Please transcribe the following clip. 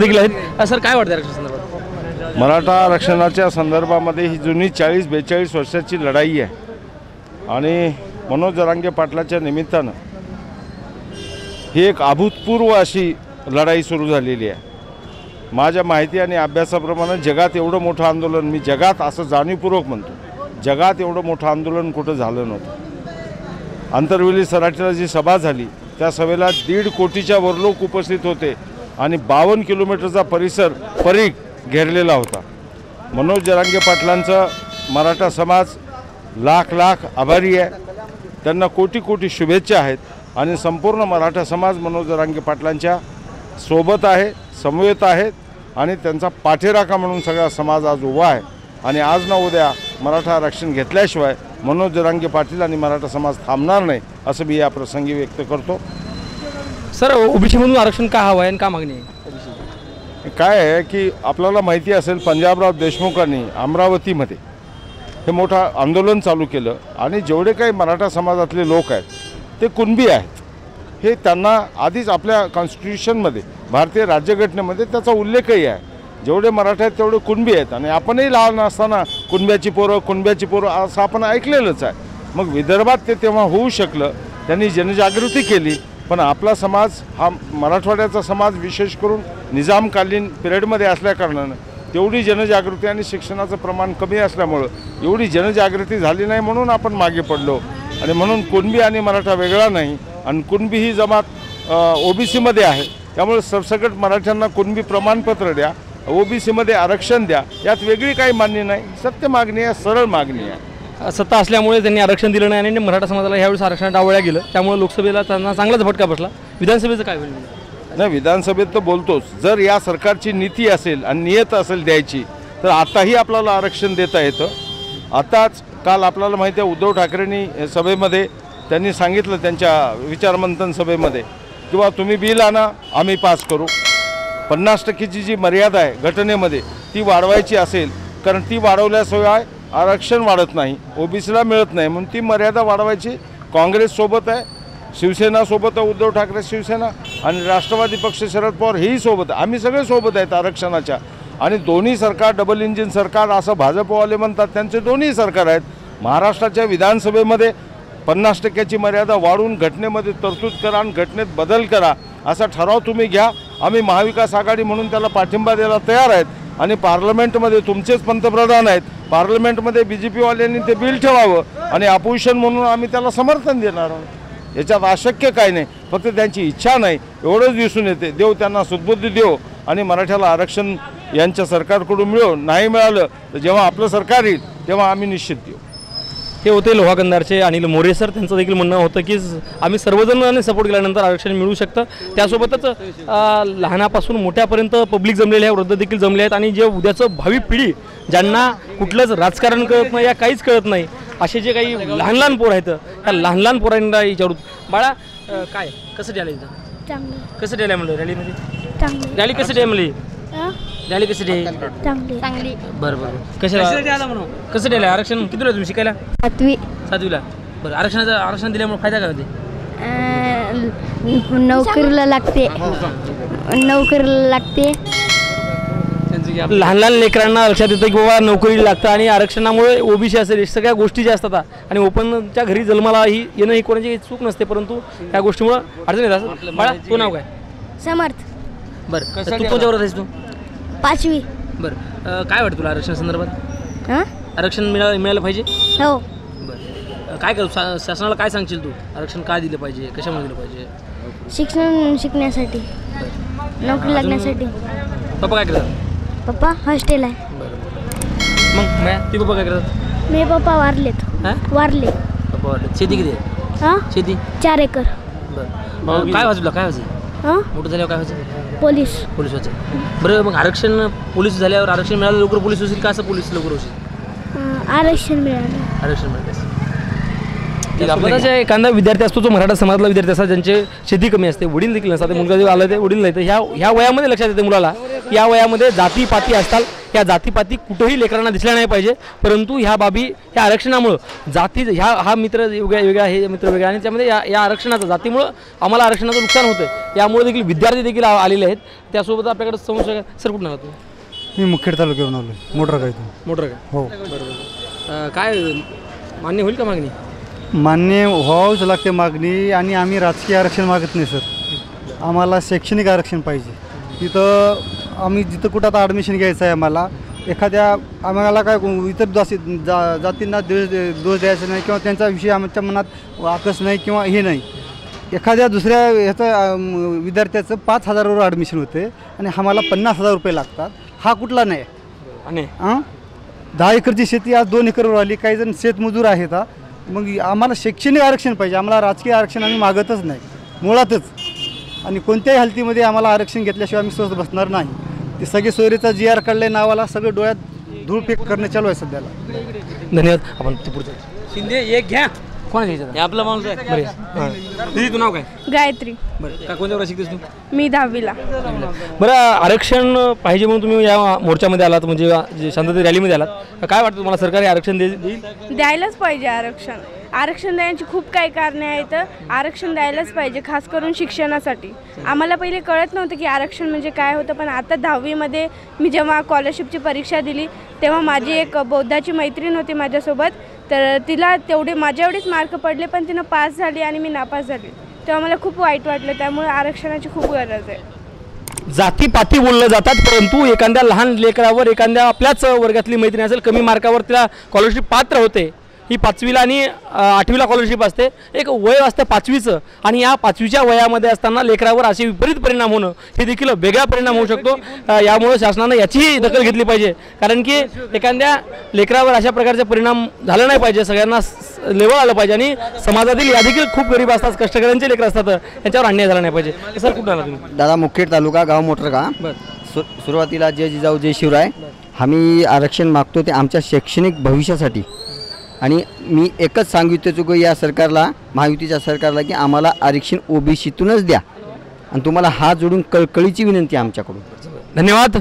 देखील आहेत। सर काय वाटतं आरक्षण संदर्भात? मराठा आरक्षणाच्या संदर्भामध्ये ही जुनी 40-42 वर्षाची लढाई आहे आणि मनोज जरांगे पाटलाच्या निमित्तानं ही एक अभूतपूर्व अशी लढाई सुरू झालेली आहे। माझ्या माहिती आणि अभ्यासाप्रमाणे जगात एवढं मोठं आंदोलन, मी जगात असं जाणीवपूर्वक म्हणतो, जगात एवढं मोठं आंदोलन कुठं झालं नव्हतं। आंतरवेली सराटीला जी सभा झाली त्या सभेला 1.5 कोटीच्या वर लोक उपस्थित होते आणि 52 किलोमीटरचा परिघ घेरलेला होता। मनोज जरांगे पाटलांचा मराठा समाज लाख आभारी आहे, त्यांना कोटी शुभेच्छा आहेत आणि संपूर्ण मराठा समाज मनोज जरांगे पाटलांच्या सोबत आहे, समवेत आहेत आणि त्यांचा पाठीराखा म्हणून सगळा समाज आज उभा आहे। आणि आज ना उद्या मराठा आरक्षण घेतल्याशिवाय मनोज जरांगे पाटील आणि मराठा समाज थांबणार नाही असं मी या प्रसंगी व्यक्त करतो। सर ओबीसी म्हणून आरक्षण का हवं आहे आणि का मागणी आहे? काय आहे की आपल्याला माहिती असेल, पंजाबराव देशमुखांनी अमरावतीमध्ये हे मोठं आंदोलन चालू केलं आणि जेवढे काही मराठा समाजातले लोक आहेत ते कुणबी आहेत, हे त्यांना आधीच आपल्या कॉन्स्टिट्यूशनमध्ये, भारतीय राज्यघटनेमध्ये त्याचा उल्लेखही आहे। जेवढे मराठा आहेत तेवढे कुणबी आहेत आणि आपणही लहान असताना कुणब्याची पोरं असं आपण ऐकलेलंच आहे। मग विदर्भात ते तेव्हा होऊ शकलं, त्यांनी जनजागृती केली, पण आपला समाज हा मराठवाड्याचा समाज विशेष करून निजामकालीन पिरियडमध्ये असल्याकारणानं तेवढी जनजागृती आणि शिक्षणाचं प्रमाण कमी असल्यामुळं एवढी जनजागृती झाली नाही, म्हणून आपण मागे पडलो। आणि म्हणून कुणबी आणि मराठा वेगळा नाही आणि कुणबी ही जमात ओबीसीमध्ये आहे, त्यामुळे सरसकट मराठ्यांना कुणबी प्रमाणपत्र द्या, ओबीसीमध्ये आरक्षण द्या, यात वेगळी काही मागणी नाही, सत्य मागणी आहे, सरळ मागणी आहे। सत्ता असल्यामुळे त्यांनी आरक्षण दिलं नाही आणि मराठा समाजाला यावेळेस आरक्षण डावळ्या गेलं, त्यामुळे लोकसभेला त्यांना चांगलाच फटका बसला। विधानसभेचं काय होईल? नाही, विधानसभेत तर बोलतोच, जर या सरकारची नीती असेल आणि नियत असेल द्यायची तर आताही आपल्याला आरक्षण देता येतं। आताच काल आपल्याला माहिती आहे उद्धव ठाकरेंनी सभेमध्ये त्यांनी सांगितलं, त्यांच्या विचारमंथन सभेमध्ये, किंवा तुम्ही बिल आणा आम्ही पास करू। 50% जी मर्यादा आहे घटनेमध्ये ती वाढवायची असेल, कारण ती वाढवल्याशिवाय आरक्षण वाढत नाही, ओबीसीला मिळत नाही, म्हणून ती मर्यादा वाढवायची। काँग्रेससोबत आहे, शिवसेनासोबत आहे, उद्धव ठाकरे शिवसेना आणि राष्ट्रवादी पक्ष शरद पवार हेही सोबत आहे, आम्ही सगळे सोबत आहेत आरक्षणाच्या। आणि दोन्ही सरकार डबल इंजिन सरकार असं भाजपवाले म्हणतात, त्यांचे दोन्ही सरकार आहेत। महाराष्ट्राच्या विधानसभेमध्ये 50% मर्यादा वाढवून घटनेमध्ये तरतूद करा आणि घटनेत बदल करा असा ठराव तुम्ही घ्या। आम्ही महाविकास आघाडी म्हणून त्याला पाठिंबा द्यायला तयार आहेत आणि पार्लमेंटमध्ये तुमचेच पंतप्रधान आहेत, पार्लमेंटमध्ये BJPवाल्यांनी ते बिल ठेवावं आणि अपोजिशन म्हणून आम्ही त्याला समर्थन देणार आहोत। याच्यात अशक्य काही नाही, फक्त त्यांची इच्छा नाही एवढंच दिसून येते। देव त्यांना सुदबुद्धी देव आणि मराठ्याला आरक्षण यांच्या सरकारकडून मिळो, नाही मिळालं तर जेव्हा आपलं सरकार येईल तेव्हा आम्ही निश्चित देऊ। हे होते लोहा कंधारचे अनिल मोरे सर। त्यांचं देखील म्हणणं होतं की आम्ही सर्वजणांनी सपोर्ट केल्यानंतर आरक्षण मिळू शकतं। त्यासोबतच लहानापासून मोठ्यापर्यंत पब्लिक जमलेले आहे, वृद्ध देखील जमले आहेत आणि जे उद्याचं भावी पिढी ज्यांना कुठलंच राजकारण कळत नाही या काहीच कळत नाही असे जे काही लहान पोरं आहेत, त्या लहान पोरांना विचारू, बाळा काय कसं द्यायला इथं? कसं द्यायला म्हणलं रॅलीमध्ये? रॅली कसं द्याय म्हणली? रॅली कशी द्याय? चांगली। बरं कसं द्यायला? आरक्षण कितीला तुम्ही शिकायला? 7वीला। बरं, आरक्षण दिल्यामुळे फायदा काय होते? नोकरीला लागते। लहान लेकरांना लक्षात येतं की बाबा नोकरी लागतं आणि आरक्षणामुळे ओबीसी असेल सगळ्या गोष्टी ज्या असतात आणि ओपनच्या घरी जन्माला ही येणं ही कोणाची चूक नसते, परंतु त्या गोष्टीमुळे अडचण येतात। बाळा तू नाव काय? समर्थ। बरं, तू कोणत्या वर्गात आहेस तू? 5वी। बरं, काय वाटतं तुला आरक्षण संदर्भात? आरक्षण मिळालं पाहिजे? हो। बरं, काय करू शासनाला काय सांगशील तू? आरक्षण काय दिलं पाहिजे, कशामुळे दिलं पाहिजे? शिक्षण शिकण्यासाठी, नोकरी लागण्यासाठी। पप्पा काय करतात? पप्पा हॉस्टेल आहे। मग ती पप्पा काय करतात? मी पप्पा वारले। पप्पा वारले। शेती किती आहे? शेती 4 एकर। बरं, काय वाजवलं? काय वाजलं? मोठं झाल्यावर काय व्हायचं? पोलीस व्हायचं। बरं, मग आरक्षण पोलीस झाल्यावर आरक्षण मिळालं लवकर पोलीस होईल का असं पोलीस लवकर होईल? आरक्षण मिळालं। आरक्षण मिळालं। एखादा विद्यार्थी असतो जो मराठा समाजातला विद्यार्थी असतात ज्यांचे शेती कमी असते, वडील देखील नसतात, मुलगा जेव्हा आला ते वडील नाही, तर ह्या वयामध्ये लक्षात येते मुलाला, या वयामध्ये जातीपाती असतात या जातीपाती कुठेही लेकरांना दिसल्या नाही पाहिजे, परंतु ह्या बाबी ह्या आरक्षणामुळं जाती हा मित्र वेगळा हे मित्र वेगळा आणि त्यामध्ये या आरक्षणाचं जातीमुळं आम्हाला आरक्षणाचं नुकसान होतं. यामुळे देखील विद्यार्थी देखील आलेले आहेत. त्यासोबत आपल्याकडे समस्या सर कुठून आला तुम्ही? मी मुखेड तालुक्यावरून आलो. मोटरगाईतून. मोटर का? हो. बरोबर. काय मान्य होईल का मागणी? मान्य व्हावंच लागते मागणी. आणि आम्ही राजकीय आरक्षण मागत नाही सर, आम्हाला शैक्षणिक आरक्षण पाहिजे. तिथं आम्ही जिथं कुठं आता ॲडमिशन घ्यायचं आहे आम्हाला, एखाद्या आम्हाला काय इतर जातींना दोष द्यायचा नाही किंवा त्यांचा विषय आमच्या मनात आकस नाही किंवा हे नाही. एखाद्या दुसऱ्या ह्याचं विद्यार्थ्याचं 5,000वर ॲडमिशन होते आणि आम्हाला 50,000 रुपये लागतात. हा कुठला नाही आणि 10 एकरची शेती आज 2 एकरवर आली. काही जण शेतमजूर आहेत. मग आम्हाला शैक्षणिक आरक्षण पाहिजे, आम्हाला राजकीय आरक्षण आम्ही मागतच नाही मुळातच. आणि कोणत्याही हालतीमध्ये आम्हाला आरक्षण घेतल्याशिवाय आम्ही स्वस्त बसणार नाही. ते सगळे सोयरीचा GR काढले नावाला, सगळं डोळ्यात धूळफेक करणं चालू आहे सध्याला. धन्यवाद. आपण पुढचं शिंदे एक घ्या. कोणाचं घ्यायचं? आपलं माणूस आहे. बरं. दीदी, तू नाव काय? गायत्री. बरं. का कोणत्या वर्षी शिकतेस तू? मी 10वीला. बरं, आरक्षण पाहिजे म्हणून तुम्ही या मोर्चामध्ये आलात, म्हणजे जे शांततेत रॅलीमध्ये आलात. काय वाटतं तुम्हाला, सरकारी आरक्षण देईल? द्यायलाच पाहिजे आरक्षण. आरक्षण द्यायची खूप काही कारणे आहेत. आरक्षण द्यायलाच पाहिजे, खास करून शिक्षणासाठी. आम्हाला पहिले कळत नव्हतं की आरक्षण म्हणजे काय होतं, पण आता 10वीमध्ये मी जेव्हा स्कॉलरशिपची परीक्षा दिली तेव्हा माझी एक बौद्धाची मैत्रीण होती माझ्यासोबत. तर तिला तेवढे माझ्या एवढेच मार्क पडले, पण तिनं पास झाली आणि मी नापास झाली. तेव्हा मला खूप वाईट वाटलं. त्यामुळे आरक्षणाची खूप गरज आहे. जातीपाती बोललं जातात, परंतु एखाद्या लहान लेकरावर, एखाद्या आपल्याच वर्गातली मैत्रीण असेल, कमी मार्कावर तिला स्कॉलरशिप पात्र होते. ही 5वीला आणि 8वीला स्कॉलरशिप असते. एक वय असतं 5वीचं, आणि या 5वीच्या वयामध्ये असताना लेकरावर असे विपरीत परिणाम होणं हे देखील वेगळा परिणाम होऊ शकतो. यामुळे शासनानं याचीही दखल घेतली पाहिजे, कारण की एखाद्या लेकरावर अशा प्रकारचे परिणाम झाले नाही पाहिजे. सगळ्यांना लेवल आलं पाहिजे. आणि समाजातील या देखील खूप गरीब असतात, कष्टकऱ्यांचे लेकर असतात, त्यांच्यावर अन्याय झाला नाही पाहिजे. सर कुठं आला तुम्ही? दादा, मुखेड तालुका, गाव मोटरगा. सुरुवातीला जय जिजाऊ जय शिवराय. आम्ही आरक्षण मागतो ते आमच्या शैक्षणिक भविष्यासाठी. आणि मी एकच सांगू इच्छितो की या सरकारला, महायुतीच्या सरकारला, की आम्हाला आरक्षण OBCतूनच द्या. आणि तुम्हाला हात जोडून कळकळीची विनंती आमच्याकडून. धन्यवाद.